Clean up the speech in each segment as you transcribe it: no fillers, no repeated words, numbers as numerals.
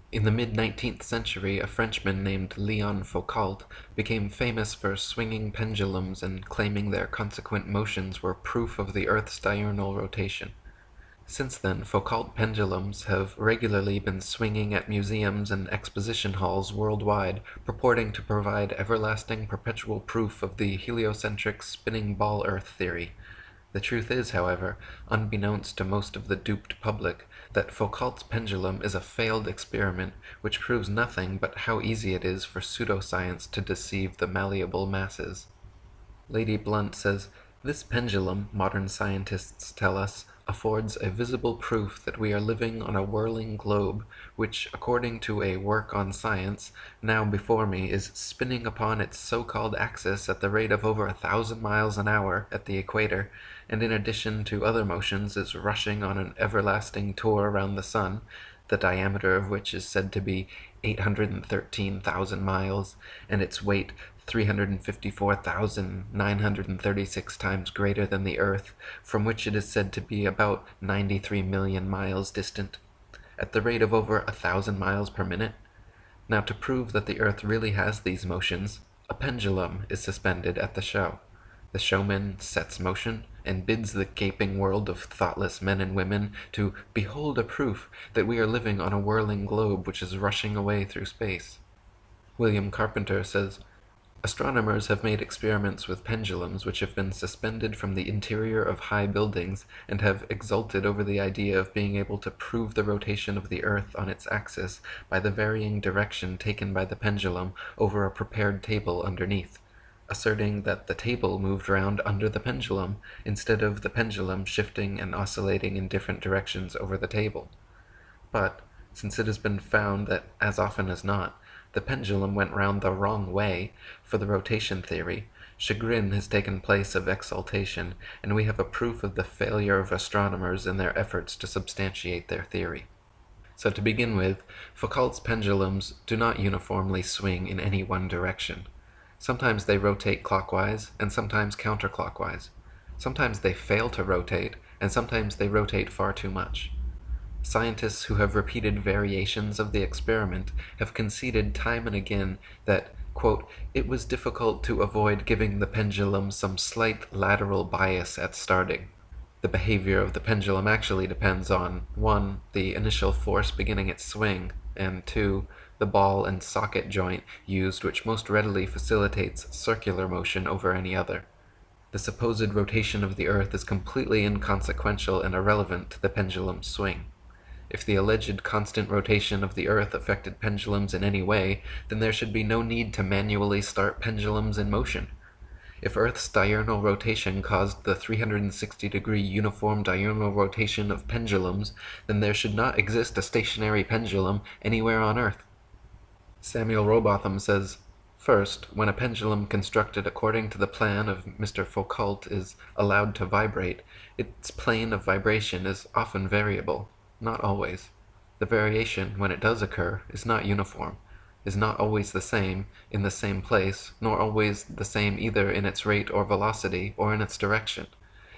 In the mid-19th century, a Frenchman named Léon Foucault became famous for swinging pendulums and claiming their consequent motions were proof of the Earth's diurnal rotation. Since then, Foucault pendulums have regularly been swinging at museums and exposition halls worldwide, purporting to provide everlasting perpetual proof of the heliocentric spinning ball Earth theory. The truth is, however, unbeknownst to most of the duped public, that Foucault's pendulum is a failed experiment which proves nothing but how easy it is for pseudoscience to deceive the malleable masses. Lady Blunt says, "This pendulum, modern scientists tell us, affords a visible proof that we are living on a whirling globe, which, according to a work on science, now before me, is spinning upon its so-called axis at the rate of over 1,000 miles an hour at the equator, and in addition to other motions is rushing on an everlasting tour around the sun, the diameter of which is said to be 813,000 miles, and its weight 354,936 times greater than the Earth, from which it is said to be about 93 million miles distant, at the rate of over 1,000 miles per minute. Now, to prove that the Earth really has these motions, a pendulum is suspended at the show. The showman sets motion, and bids the gaping world of thoughtless men and women to behold a proof that we are living on a whirling globe which is rushing away through space." William Carpenter says, "Astronomers have made experiments with pendulums which have been suspended from the interior of high buildings, and have exulted over the idea of being able to prove the rotation of the Earth on its axis by the varying direction taken by the pendulum over a prepared table underneath, asserting that the table moved round under the pendulum, instead of the pendulum shifting and oscillating in different directions over the table. But, since it has been found that, as often as not, the pendulum went round the wrong way for the rotation theory, chagrin has taken place of exultation, and we have a proof of the failure of astronomers in their efforts to substantiate their theory." So to begin with, Foucault's pendulums do not uniformly swing in any one direction. Sometimes they rotate clockwise, and sometimes counterclockwise. Sometimes they fail to rotate, and sometimes they rotate far too much. Scientists who have repeated variations of the experiment have conceded time and again that, quote, "it was difficult to avoid giving the pendulum some slight lateral bias at starting. The behavior of the pendulum actually depends on 1. The initial force beginning its swing, and 2. The ball and socket joint used, which most readily facilitates circular motion over any other. The supposed rotation of the Earth is completely inconsequential and irrelevant to the pendulum's swing. If the alleged constant rotation of the Earth affected pendulums in any way, then there should be no need to manually start pendulums in motion. If Earth's diurnal rotation caused the 360-degree uniform diurnal rotation of pendulums, then there should not exist a stationary pendulum anywhere on Earth." Samuel Rowbotham says, "First, when a pendulum constructed according to the plan of Mr. Foucault is allowed to vibrate, its plane of vibration is often variable, not always. The variation, when it does occur, is not uniform, is not always the same in the same place, nor always the same either in its rate or velocity, or in its direction.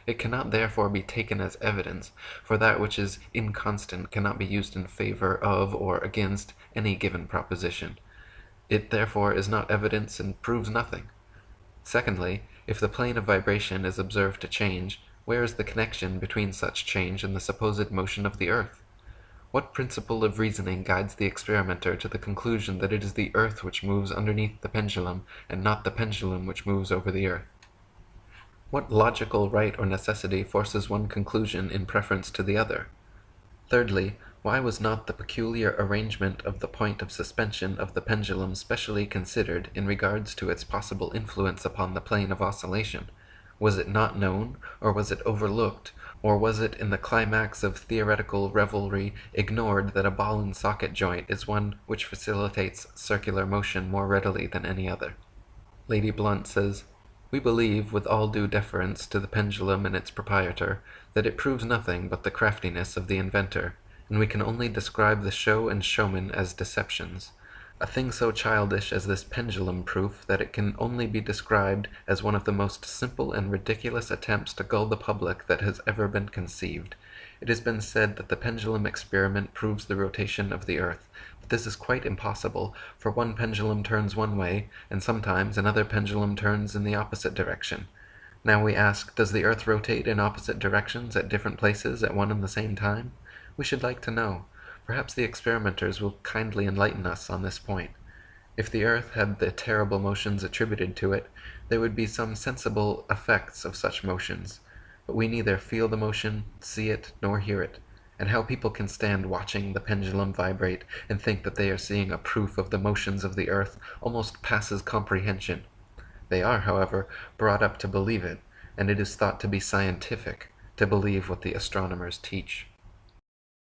It cannot therefore be taken as evidence, for that which is inconstant cannot be used in favor of or against any given proposition. It therefore is not evidence and proves nothing. Secondly, if the plane of vibration is observed to change, where is the connection between such change and the supposed motion of the Earth? What principle of reasoning guides the experimenter to the conclusion that it is the Earth which moves underneath the pendulum, and not the pendulum which moves over the Earth? What logical right or necessity forces one conclusion in preference to the other? Thirdly, why was not the peculiar arrangement of the point of suspension of the pendulum specially considered in regards to its possible influence upon the plane of oscillation? Was it not known, or was it overlooked, or was it in the climax of theoretical revelry ignored that a ball and socket joint is one which facilitates circular motion more readily than any other?" Lady Blunt says, "We believe, with all due deference to the pendulum and its proprietor, that it proves nothing but the craftiness of the inventor, and we can only describe the show and showman as deceptions. A thing so childish as this pendulum proof that it can only be described as one of the most simple and ridiculous attempts to gull the public that has ever been conceived. It has been said that the pendulum experiment proves the rotation of the Earth, but This is quite impossible, for one pendulum turns one way, and sometimes another pendulum turns in the opposite direction. Now we ask, does the earth rotate in opposite directions at different places at one and the same time? We should like to know. Perhaps the experimenters will kindly enlighten us on this point. If the earth had the terrible motions attributed to it, there would be some sensible effects of such motions. But we neither feel the motion, see it, nor hear it. And how people can stand watching the pendulum vibrate and think that they are seeing a proof of the motions of the earth almost passes comprehension. They are, however, brought up to believe it, and it is thought to be scientific to believe what the astronomers teach.